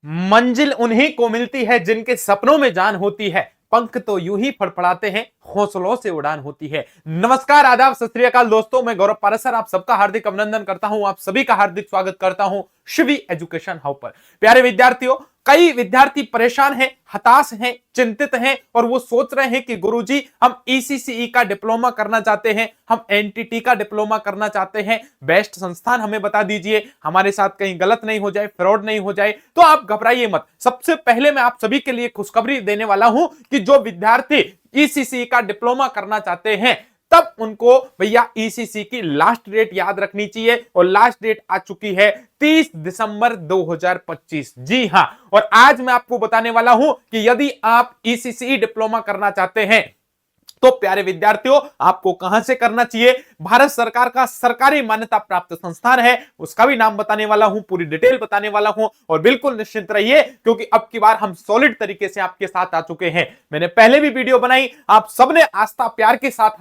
मंजिल उन्हीं को मिलती है जिनके सपनों में जान होती है, पंख तो यूं ही फड़फड़ाते हैं, हौसलों से उड़ान होती है। नमस्कार, आदाब, सत श्री अकाल दोस्तों, मैं गौरव पारसर आप सबका हार्दिक अभिनंदन करता हूं। आप सभी का हार्दिक स्वागत करता हूं शिवी एजुकेशन हब पर। प्यारे विद्यार्थियों, कई विद्यार्थी परेशान हैं, हताश हैं, चिंतित हैं और वो सोच रहे हैं कि गुरुजी हम ईसीसीई का डिप्लोमा करना चाहते हैं, हम एनटीटी का डिप्लोमा करना चाहते हैं, बेस्ट संस्थान हमें बता दीजिए, हमारे साथ कहीं गलत नहीं हो जाए, फ्रॉड नहीं हो जाए। तो आप घबराइए मत। सबसे पहले मैं आप सभी के लिए खुशखबरी देने वाला हूं कि जो विद्यार्थी ईसीसी का डिप्लोमा करना चाहते हैं तब उनको भैया ईसीसी की लास्ट डेट याद रखनी चाहिए और लास्ट डेट आ चुकी है 30 दिसंबर 2025। जी हां, और आज मैं आपको बताने वाला हूं कि यदि आप ईसीसी डिप्लोमा करना चाहते हैं तो प्यारे विद्यार्थियों आपको कहां से करना चाहिए। भारत सरकार का सरकारी मान्यता प्राप्त संस्थान है, उसका भी नाम बताने वाला हूं, पूरी डिटेल बताने वाला हूं और बिल्कुल निश्चिंत रहिए क्योंकि अब की बार हम सॉलिड तरीके से आपके साथ आ चुके हैं। मैंने पहले भी वीडियो बनाई, आप सबने आस्था प्यार के साथ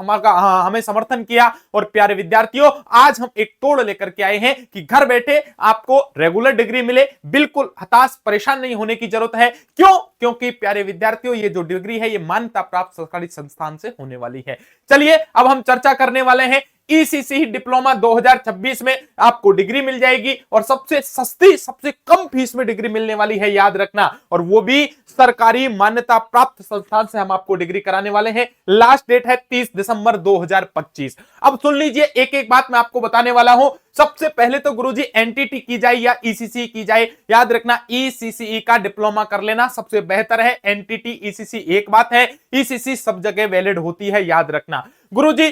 हमें समर्थन किया और प्यारे विद्यार्थियों आज हम एक तोड़ लेकर के आए हैं कि घर बैठे आपको रेगुलर डिग्री मिले। बिल्कुल हताश परेशान नहीं होने की जरूरत है। क्यों? क्योंकि प्यारे विद्यार्थियों ये जो डिग्री है ये मान्यता प्राप्त सरकारी संस्थान से होने वाली है। चलिए अब हम चर्चा करने वाले हैं ईसीसी डिप्लोमा 2026 में आपको डिग्री मिल जाएगी और सबसे सस्ती, सबसे कम फीस में डिग्री मिलने वाली है, याद रखना, और वो भी सरकारी मान्यता प्राप्त संस्थान से हम आपको डिग्री कराने वाले हैं। लास्ट डेट है 30 दिसंबर 2025। अब सुन लीजिए, एक एक बात मैं आपको बताने वाला हूं। सबसे पहले तो गुरुजी एनटीटी की जाए या ईसीसी की जाए, याद रखना ईसीसी का डिप्लोमा कर लेना सबसे बेहतर है। एनटीटी ईसीसी एक बात है, ईसीसी सब जगह वैलिड होती है, याद रखना। गुरुजी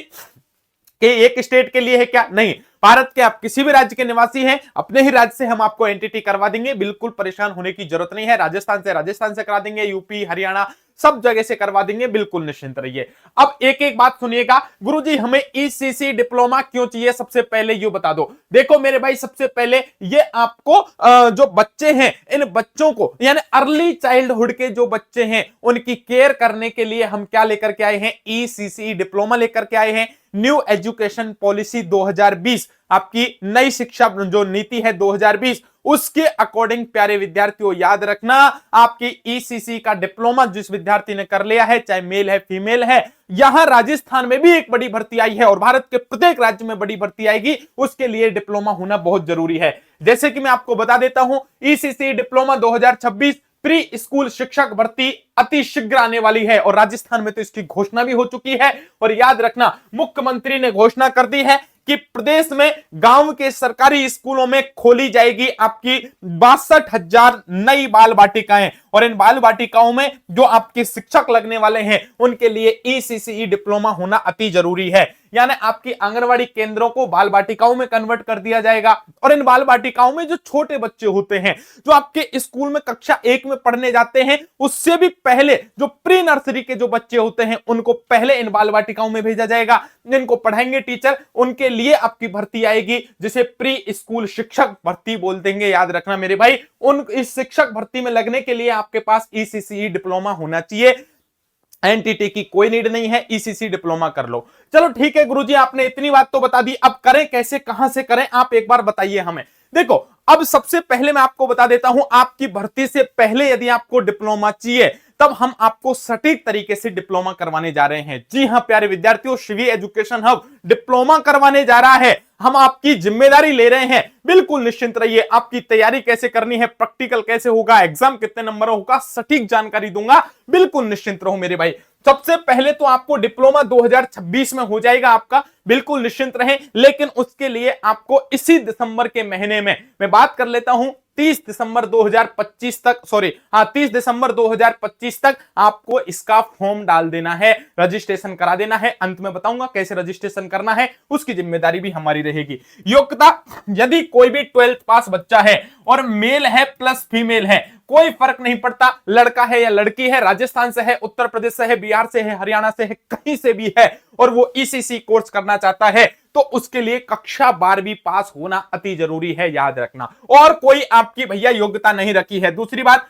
के एक स्टेट के लिए है क्या? नहीं, भारत के आप किसी भी राज्य के निवासी हैं, अपने ही राज्य से हम आपको एनटीटी करवा देंगे, बिल्कुल परेशान होने की जरूरत नहीं है। राजस्थान से करा देंगे, यूपी, हरियाणा सब जगह से करवा देंगे, बिल्कुल निश्चिंत रहिए। अब एक एक बात सुनिएगा, गुरुजी हमें ईसीसी डिप्लोमा क्यों चाहिए, सबसे पहले ये बता दो। देखो मेरे भाई, सबसे पहले ये आपको जो बच्चे हैं, इन बच्चों को यानी अर्ली चाइल्डहुड के जो बच्चे हैं उनकी केयर करने के लिए हम क्या लेकर के आए हैं? ईसीसी डिप्लोमा लेकर के आए हैं। न्यू एजुकेशन पॉलिसी 2020, आपकी नई शिक्षा जो नीति है 2020, उसके अकॉर्डिंग प्यारे विद्यार्थियों याद रखना, आपकी ईसीसी का डिप्लोमा जिस विद्यार्थी ने कर लिया है, चाहे मेल है फीमेल है, यहां राजस्थान में भी एक बड़ी भर्ती आई है और भारत के प्रत्येक राज्य में बड़ी भर्ती आएगी, उसके लिए डिप्लोमा होना बहुत जरूरी है। जैसे कि मैं आपको बता देता हूं, ईसीसी डिप्लोमा 2026 प्री स्कूल शिक्षक भर्ती अति शीघ्र आने वाली है और राजस्थान में तो इसकी घोषणा भी हो चुकी है। और याद रखना, मुख्यमंत्री ने घोषणा कर दी है कि प्रदेश में गांव के सरकारी स्कूलों में खोली जाएगी आपकी 62,000 नई बाल बाटिकाएं और इन बाल बाटिकाओं में जो आपके शिक्षक लगने वाले हैं उनके लिए ईसीसी डिप्लोमा होना अति जरूरी है। यानी आपकी आंगनवाड़ी केंद्रों को बाल बाटिकाओं में कन्वर्ट कर दिया जाएगा और इन बाल बाटिकाओं में जो छोटे बच्चे होते हैं, जो आपके स्कूल में कक्षा 1 में पढ़ने जाते हैं, उससे भी पहले जो प्री नर्सरी के जो बच्चे होते हैं उनको पहले इन बाल बाटिकाओं में भेजा जाएगा। इनको पढ़ाएंगे टीचर, उनके लिए आपकी भर्ती आएगी जिसे प्री स्कूल शिक्षक भर्ती बोल देंगे, याद रखना मेरे भाई। उन इस शिक्षक भर्ती में लगने के लिए आपके पास ईसीसी डिप्लोमा होना चाहिए। एनटीटी की कोई नीड नहीं है, ईसीसी डिप्लोमा कर लो। चलो ठीक है गुरुजी, आपने इतनी बात तो बता दी, अब करें कैसे, कहां से करें, आप एक बार बताइए हमें। देखो अब सबसे पहले मैं आपको बता देता हूं, आपकी भर्ती से पहले यदि आपको डिप्लोमा चाहिए तब हम आपको सटीक तरीके से डिप्लोमा करवाने जा रहे हैं। जी हां प्यारे विद्यार्थियों, शिवी एजुकेशन हब डिप्लोमा करवाने जा रहा है, हम आपकी जिम्मेदारी ले रहे हैं, बिल्कुल निश्चिंत रहिए। आपकी तैयारी कैसे करनी है, प्रैक्टिकल कैसे होगा, एग्जाम कितने नंबर होगा, सटीक जानकारी दूंगा, बिल्कुल निश्चिंत रहो मेरे भाई। सबसे पहले तो आपको डिप्लोमा 2026 में हो जाएगा आपका, बिल्कुल निश्चिंत रहें, लेकिन उसके लिए आपको इसी दिसंबर के महीने में, मैं बात कर लेता हूं 30 दिसंबर 2025 तक, 30 दिसंबर 2025 तक आपको इसका फॉर्म डाल देना है, रजिस्ट्रेशन करा देना है। अंत में बताऊंगा कैसे रजिस्ट्रेशन करना है, उसकी जिम्मेदारी भी हमारी रहेगी। योग्यता, यदि कोई भी 12th पास बच्चा है और मेल है प्लस फीमेल है, कोई फर्क नहीं पड़ता, लड़का है या लड़की है, राजस्थान से है, उत्तर प्रदेश से है, बिहार से है, हरियाणा से है, कहीं से भी है और वो ईसीसी कोर्स करना चाहता है तो उसके लिए कक्षा 12वीं पास होना अति जरूरी है, याद रखना। और कोई आपकी भैया योग्यता नहीं रखी है। दूसरी बात,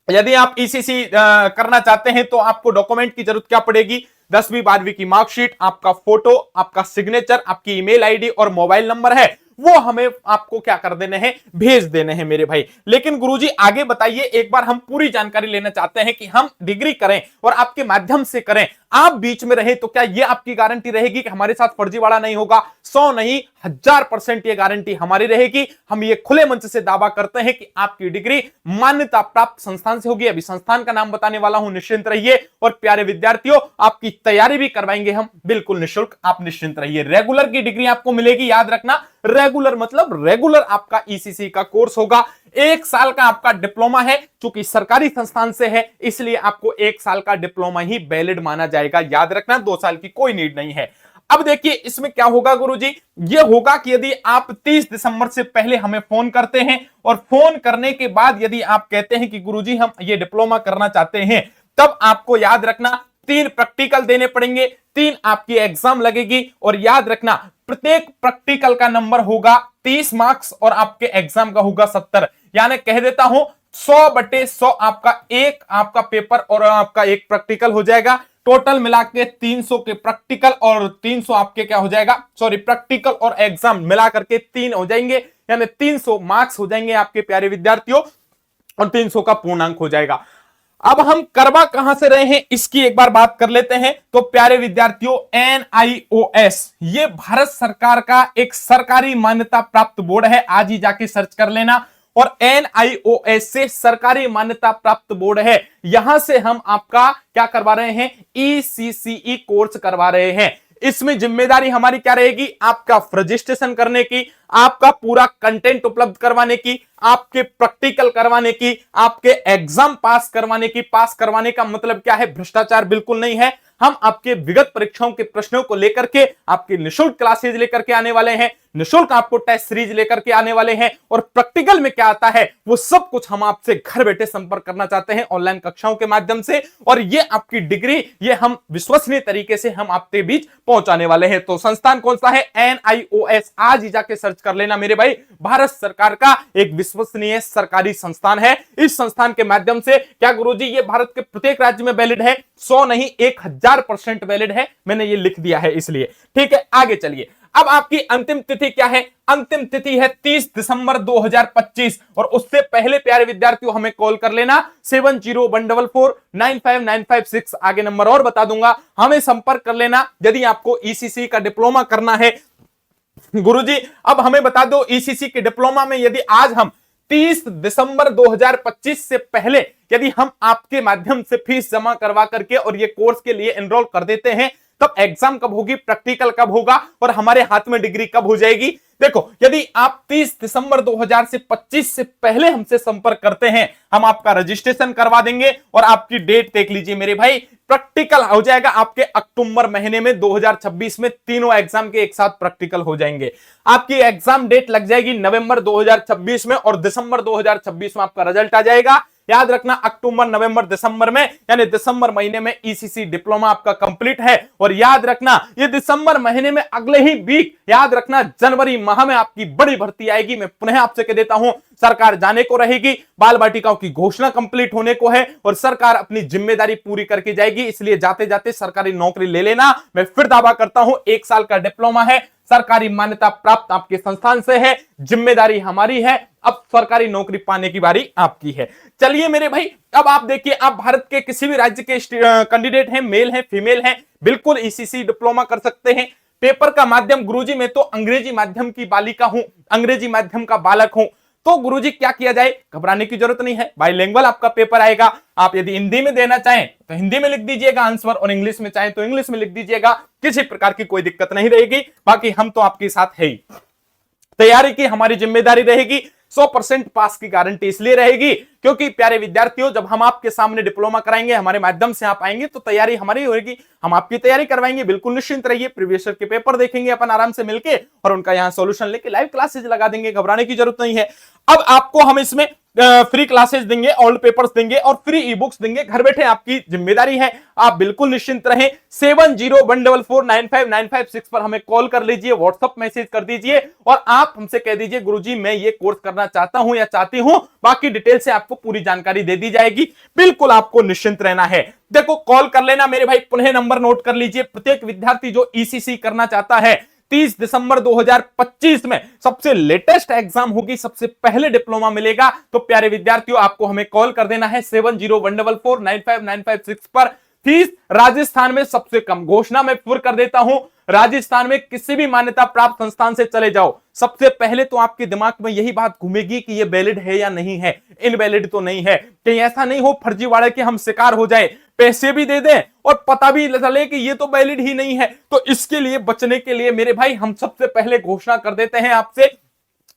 यदि आप ईसीसी करना चाहते हैं तो आपको डॉक्यूमेंट की जरूरत क्या पड़ेगी? 10वीं 12वीं की मार्कशीट, आपका फोटो, आपका सिग्नेचर, आपकी ईमेल आईडी और मोबाइल नंबर है वो हमें आपको क्या कर देने हैं, भेज देने हैं मेरे भाई। लेकिन गुरुजी आगे बताइए, एक बार हम पूरी जानकारी लेना चाहते हैं कि हम डिग्री करें और आपके माध्यम से करें, आप बीच में रहे तो क्या ये आपकी गारंटी रहेगी कि हमारे साथ फर्जीवाड़ा नहीं होगा? 100 नहीं 1000% ये गारंटी हमारी रहेगी। हम ये खुले मंच से दावा करते हैं कि आपकी डिग्री मान्यता प्राप्त संस्थान से होगी। अभी संस्थान का नाम बताने वाला हूं, निश्चिंत रहिए। और प्यारे विद्यार्थियों, आपकी तैयारी भी करवाएंगे हम बिल्कुल निःशुल्क, आप निश्चिंत रहिए। रेगुलर की डिग्री आपको मिलेगी, याद रखना। रेगुलर मतलब रेगुलर आपका ईसीसी का कोर्स होगा। 1 साल का आपका डिप्लोमा है, चूंकि सरकारी संस्थान से है इसलिए आपको 1 साल का डिप्लोमा ही वैलिड माना जाएगा, याद रखना। 2 साल की कोई नीड नहीं है। अब देखिए इसमें क्या होगा गुरुजी, ये होगा कि यदि आप 30 दिसंबर से पहले हमें फोन करते हैं और फोन करने के बाद यदि आप कहते हैं कि गुरुजी हम ये डिप्लोमा करना चाहते हैं, तब आपको याद रखना 3 प्रैक्टिकल देने पड़ेंगे, 3 आपकी एग्जाम लगेगी। और याद रखना प्रत्येक प्रैक्टिकल का नंबर होगा 30 मार्क्स और आपके एग्जाम का होगा 70। यानी कह देता हूं 100/100 आपका पेपर और आपका एक प्रैक्टिकल हो जाएगा। टोटल मिला के 300 के प्रैक्टिकल और 300 आपके क्या हो जाएगा, सॉरी प्रैक्टिकल और एग्जाम मिला करके 3 हो जाएंगे, यानी 300 मार्क्स हो जाएंगे आपके प्यारे विद्यार्थियों और 300 का पूर्णांक हो जाएगा। अब हम करवा कहां से रहे हैं इसकी एक बार बात कर लेते हैं। तो प्यारे विद्यार्थियों, NIOS ये भारत सरकार का एक सरकारी मान्यता प्राप्त बोर्ड है, आज ही जाके सर्च कर लेना। और NIOS से सरकारी मान्यता प्राप्त बोर्ड है, यहां से हम आपका क्या करवा रहे हैं, ECCE कोर्स करवा रहे हैं। इसमें जिम्मेदारी हमारी क्या रहेगी, आपका रजिस्ट्रेशन करने की, आपका पूरा कंटेंट उपलब्ध करवाने की, आपके प्रैक्टिकल करवाने की, आपके एग्जाम पास करवाने की। पास करवाने का मतलब क्या है, भ्रष्टाचार बिल्कुल नहीं है। हम आपके विगत परीक्षाओं के प्रश्नों को लेकर के आपकी निःशुल्क क्लासेज लेकर के आने वाले हैं, निःशुल्क आपको टेस्ट सीरीज लेकर के आने वाले हैं। और प्रैक्टिकल में क्या आता है वो सब कुछ हम आपसे घर बैठे संपर्क करना चाहते हैं ऑनलाइन कक्षाओं के माध्यम से। और ये आपकी डिग्री ये हम विश्वसनीय तरीके से हम आपके बीच पहुंचाने वाले हैं। तो संस्थान कौन सा है, NIOS, आज ही जाके सर्च कर लेना मेरे भाई। भारत सरकार का एक विश्वसनीय सरकारी संस्थान है। इस संस्थान के माध्यम से क्या गुरुजी ये भारत के प्रत्येक राज्य में वैलिड है, 100 नहीं 1000% वैलिड है। मैंने ये लिख दिया है इसलिए, ठीक है। आगे चलिए, अब आपकी अंतिम तिथि क्या है, अंतिम तिथि है 30 दिसंबर 2025। और उससे पहले प्यारे विद्यार्थियों हमें कॉल कर लेना 7014495956। आगे नंबर और बता दूंगा, हमें संपर्क कर लेना यदि आपको ECC का डिप्लोमा करना है। गुरुजी अब हमें बता दो, ECC के डिप्लोमा में यदि आज हम 30 दिसंबर 2025 से पहले यदि हम आपके माध्यम से फीस जमा करवा करके और ये कोर्स के लिए एनरोल कर देते हैं, तब एग्जाम कब होगी, प्रैक्टिकल कब होगा और हमारे हाथ में डिग्री कब हो जाएगी। देखो, यदि आप 30 दिसंबर 2025 से पहले हमसे संपर्क करते हैं, हम आपका रजिस्ट्रेशन करवा देंगे और आपकी डेट देख लीजिए मेरे भाई, प्रैक्टिकल हो जाएगा आपके अक्टूबर महीने में 2026 में। तीनों एग्जाम के एक साथ प्रैक्टिकल हो जाएंगे। आपकी एग्जाम डेट लग जाएगी नवंबर 2026 में और दिसंबर 2026 में आपका रिजल्ट आ जाएगा। याद रखना अक्टूबर नवंबर दिसंबर में, यानी दिसंबर महीने में ECC डिप्लोमा आपका कंप्लीट है। और याद रखना ये दिसंबर महीने में अगले ही वीक, याद रखना जनवरी माह में आपकी बड़ी भर्ती आएगी। मैं पुनः आपसे कह देता हूं, सरकार जाने को रहेगी, बाल बाटिकाओं की घोषणा कंप्लीट होने को है और सरकार अपनी जिम्मेदारी पूरी करके जाएगी। इसलिए जाते जाते सरकारी नौकरी ले लेना। मैं फिर दावा करता हूं, 1 साल का डिप्लोमा है, सरकारी मान्यता प्राप्त आपके संस्थान से है, जिम्मेदारी हमारी है। अब सरकारी नौकरी पाने की बारी आपकी है। चलिए मेरे भाई, अब आप देखिए, आप भारत के किसी भी राज्य के कैंडिडेट हैं, मेल हैं, फीमेल हैं, बिल्कुल ECC डिप्लोमा कर सकते हैं। पेपर का माध्यम, गुरुजी मैं तो अंग्रेजी माध्यम की बालिका हूं, अंग्रेजी माध्यम का बालक हूं। तो गुरुजी क्या किया जाए, घबराने की जरूरत नहीं है, बाइलिंगुअल आपका पेपर आएगा। आप यदि हिंदी में देना चाहें तो हिंदी में लिख दीजिएगा आंसर, और इंग्लिश में चाहें तो इंग्लिश में लिख दीजिएगा, किसी प्रकार की कोई दिक्कत नहीं रहेगी। बाकी हम तो आपके साथ है ही। तैयारी की हमारी जिम्मेदारी रहेगी, 100% पास की गारंटी इसलिए रहेगी क्योंकि प्यारे विद्यार्थियों, जब हम आपके सामने डिप्लोमा कराएंगे, हमारे माध्यम से आप आएंगे, तो तैयारी हमारी होगी, हम आपकी तैयारी करवाएंगे। बिल्कुल निश्चिंत रहिए, प्रीवियस ईयर के पेपर देखेंगे अपन आराम से मिलके और उनका यहां सॉल्यूशन लेके लाइव क्लासेज लगा देंगे, घबराने की जरूरत नहीं है। अब आपको हम इसमें फ्री क्लासेस देंगे, ओल्ड पेपर्स देंगे और फ्री ई बुक्स देंगे, घर बैठे आपकी जिम्मेदारी है, आप बिल्कुल निश्चिंत रहें। 7014495956 पर हमें कॉल कर लीजिए, व्हाट्सएप मैसेज कर दीजिए और आप हमसे कह दीजिए गुरुजी मैं ये कोर्स करना चाहता हूं या चाहती हूं, बाकी डिटेल से आपको पूरी जानकारी दे दी जाएगी। बिल्कुल आपको निश्चिंत रहना है। देखो, कॉल कर लेना मेरे भाई, पुनः नंबर नोट कर लीजिए। प्रत्येक विद्यार्थी जो ECC करना चाहता है, 30 दिसंबर 2025 में सबसे लेटेस्ट एग्जाम होगी, सबसे पहले डिप्लोमा मिलेगा। तो प्यारे विद्यार्थियों, आपको हमें कॉल कर देना है 7014495956 पर। फीस राजस्थान में सबसे कम, घोषणा मैं फिर कर देता हूं, राजस्थान में किसी भी मान्यता प्राप्त संस्थान से चले जाओ, सबसे पहले तो आपके दिमाग में यही बात घूमेगी कि ये वैलिड है या नहीं है, इनवैलिड तो नहीं है। कहीं ऐसा नहीं हो फर्जीवाड़े के हम शिकार हो जाए, पैसे भी दे दें और पता भी चले कि ये तो वैलिड ही नहीं है। तो इसके लिए बचने के लिए मेरे भाई हम सबसे पहले घोषणा कर देते हैं आपसे,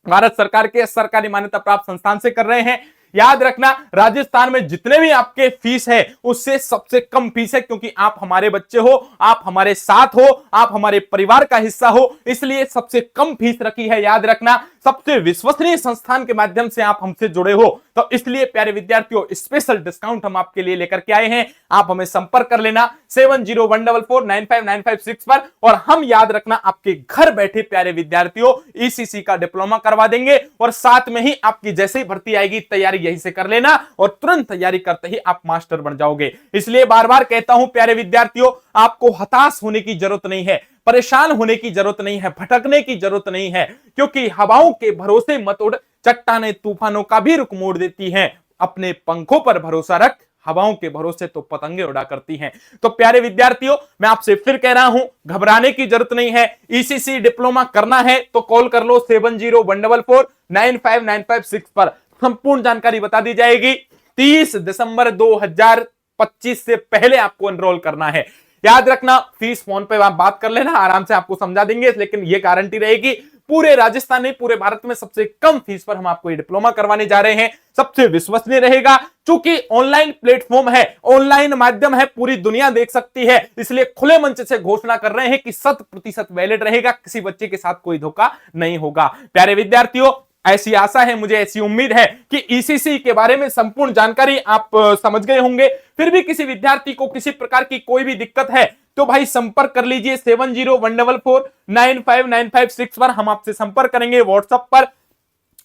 भारत सरकार के सरकारी मान्यता प्राप्त संस्थान से कर रहे हैं। याद रखना, राजस्थान में जितने भी आपके फीस है उससे सबसे कम फीस है, क्योंकि आप हमारे बच्चे हो, आप हमारे साथ हो, आप हमारे परिवार का हिस्सा हो, इसलिए सबसे कम फीस रखी है। याद रखना, सबसे विश्वसनीय संस्थान के माध्यम से आप हमसे जुड़े हो, तो इसलिए प्यारे विद्यार्थियों स्पेशल डिस्काउंट हम आपके लिए लेकर के आए हैं। आप हमें संपर्क कर लेना 7014495956 पर, और हम याद रखना आपके घर बैठे प्यारे विद्यार्थियों ईसीसी का डिप्लोमा करवा देंगे, और साथ में ही आपकी जैसे ही भर्ती आएगी तैयारी यहीं से कर लेना, और तुरंत तैयारी करते ही आप मास्टर बन जाओगे। इसलिए बार बार कहता हूं प्यारे विद्यार्थियों, आपको हताश होने की जरूरत नहीं है, परेशान होने की जरूरत नहीं है, भटकने की जरूरत नहीं है, क्योंकि हवाओं के भरोसे मत उड़, चट्टानें तूफानों का भी रुख मोड़ देती हैं। अपने पंखों पर भरोसा रख, हवाओं के भरोसे तो पतंगे उड़ा करती हैं। तो प्यारे विद्यार्थियों, मैं आपसे फिर कह रहा हूं, घबराने की जरूरत नहीं है। ईसीसी डिप्लोमा करना है तो कॉल कर लो 7014495956 पर, संपूर्ण जानकारी बता दी जाएगी। 30 दिसंबर 2025 से पहले आपको एनरोल करना है। याद रखना, फीस फोन पे आप बात कर लेना, आराम से आपको समझा देंगे, लेकिन ये गारंटी रहेगी पूरे राजस्थान नहीं पूरे भारत में सबसे कम फीस पर हम आपको ये डिप्लोमा करवाने जा रहे हैं। सबसे विश्वसनीय रहेगा, चूंकि ऑनलाइन प्लेटफॉर्म है, ऑनलाइन माध्यम है, पूरी दुनिया देख सकती है, इसलिए खुले मंच से घोषणा कर रहे हैं कि 100% वैलिड रहेगा, किसी बच्चे के साथ कोई धोखा नहीं होगा। प्यारे विद्यार्थियों, ऐसी आशा है, मुझे ऐसी उम्मीद है कि ईसीसी के बारे में संपूर्ण जानकारी आप समझ गए होंगे। फिर भी किसी विद्यार्थी को किसी प्रकार की कोई भी दिक्कत है तो भाई संपर्क कर लीजिए 7014495956 पर, हम आपसे संपर्क करेंगे। व्हाट्सएप पर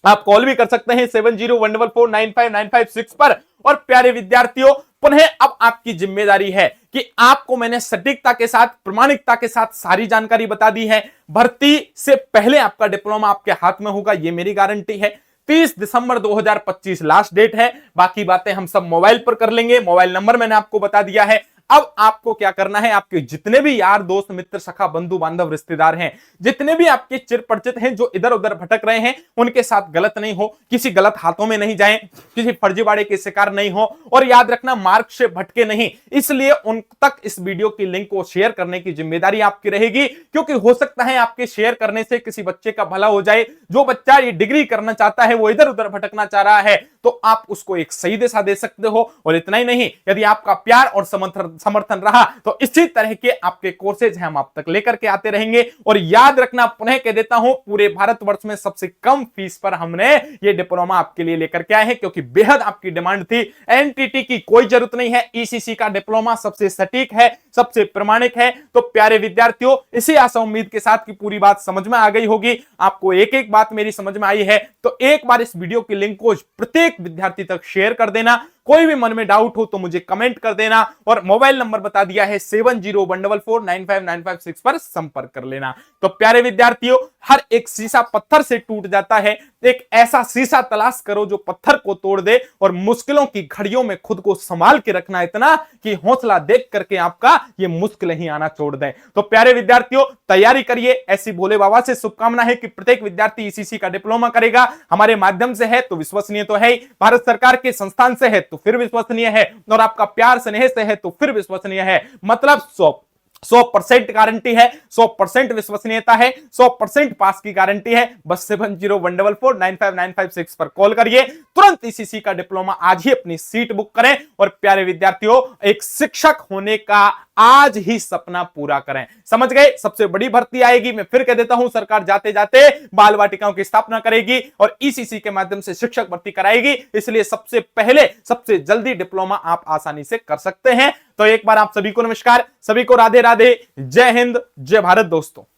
आप कॉल भी कर सकते हैं 7014495956 पर। और प्यारे विद्यार्थियों, पुनः अब आपकी जिम्मेदारी है कि आपको मैंने सटीकता के साथ, प्रामाणिकता के साथ सारी जानकारी बता दी है। भर्ती से पहले आपका डिप्लोमा आपके हाथ में होगा, ये मेरी गारंटी है। 30 दिसंबर 2025 लास्ट डेट है, बाकी बातें हम सब मोबाइल पर कर लेंगे। मोबाइल नंबर मैंने आपको बता दिया है। अब आपको क्या करना है, आपके जितने भी यार दोस्त मित्र सखा बंधु बांधव रिश्तेदार हैं, जितने भी आपके चिर परिचित हैं जो इधर उधर भटक रहे हैं, उनके साथ गलत नहीं हो, किसी गलत हाथों में नहीं जाएं, किसी फर्जीवाड़े के शिकार नहीं हो, और याद रखना मार्ग से भटके नहीं। इसलिए उन तक इस वीडियो की लिंक को शेयर करने की जिम्मेदारी आपकी रहेगी, क्योंकि हो सकता है आपके शेयर करने से किसी बच्चे का भला हो जाए। जो बच्चा ये डिग्री करना चाहता है, वो इधर उधर भटकना चाह रहा है, तो आप उसको एक सही दिशा दे सकते हो। और इतना ही नहीं, यदि आपका प्यार और समर्थन रहा तो इसी तरह के आपके कोर्सेज हम आप तक लेकर के आते रहेंगे। और याद रखना, पुनः कह देता हूं, पूरे भारतवर्ष में सबसे कम फीस पर हमने ये डिप्लोमा आपके लिए लेकर के आए हैं, क्योंकि बेहद आपकी डिमांड थी। एनटीटी की कोई जरूरत नहीं है, ईसीसी का डिप्लोमा सबसे सटीक है, सबसे प्रमाणिक है। तो प्यारे विद्यार्थियों, इसी आशा उम्मीद के साथ कि पूरी बात समझ में आ गई होगी, आपको एक एक बात मेरी समझ में आई है, तो एक बार इस वीडियो की लिंक को प्रत्येक विद्यार्थी तक शेयर कर देना। कोई भी मन में डाउट हो तो मुझे कमेंट कर देना, और मोबाइल नंबर बता दिया है 7014495956 पर संपर्क कर लेना। तो प्यारे विद्यार्थियों, हर एक शीशा पत्थर से टूट जाता है, एक ऐसा शीशा तलाश करो जो पत्थर को तोड़ दे, और मुश्किलों की घड़ियों में खुद को संभाल के रखना इतना कि हौसला देख करके आपका ये मुश्किल ही आना छोड़ दें। तो प्यारे विद्यार्थियों, तैयारी करिए, ऐसी भोले बाबा से शुभकामना है कि प्रत्येक विद्यार्थी ईसीसी का डिप्लोमा करेगा। हमारे माध्यम से है तो विश्वसनीय तो है, भारत सरकार के संस्थान से है तो फिर विश्वसनीय है, और आपका प्यार स्नेह से है तो फिर विश्वसनीय है। मतलब 100% गारंटी है, 100% विश्वसनीयता है, 100% पास की गारंटी है। बस 7014495956 पर कॉल करिए, तुरंत ईसीसी का डिप्लोमा आज ही अपनी सीट बुक करें। और प्यारे विद्यार्थियों, एक शिक्षक होने का आज ही सपना पूरा करें। समझ गए? सबसे बड़ी भर्ती आएगी, मैं फिर कह देता हूं, सरकार जाते जाते बाल वाटिकाओं की स्थापना करेगी और ईसीसी के माध्यम से शिक्षक भर्ती कराएगी। इसलिए सबसे पहले, सबसे जल्दी डिप्लोमा आप आसानी से कर सकते हैं। तो एक बार आप सभी को नमस्कार, सभी को राधे राधे, जय हिंद, जय भारत दोस्तों।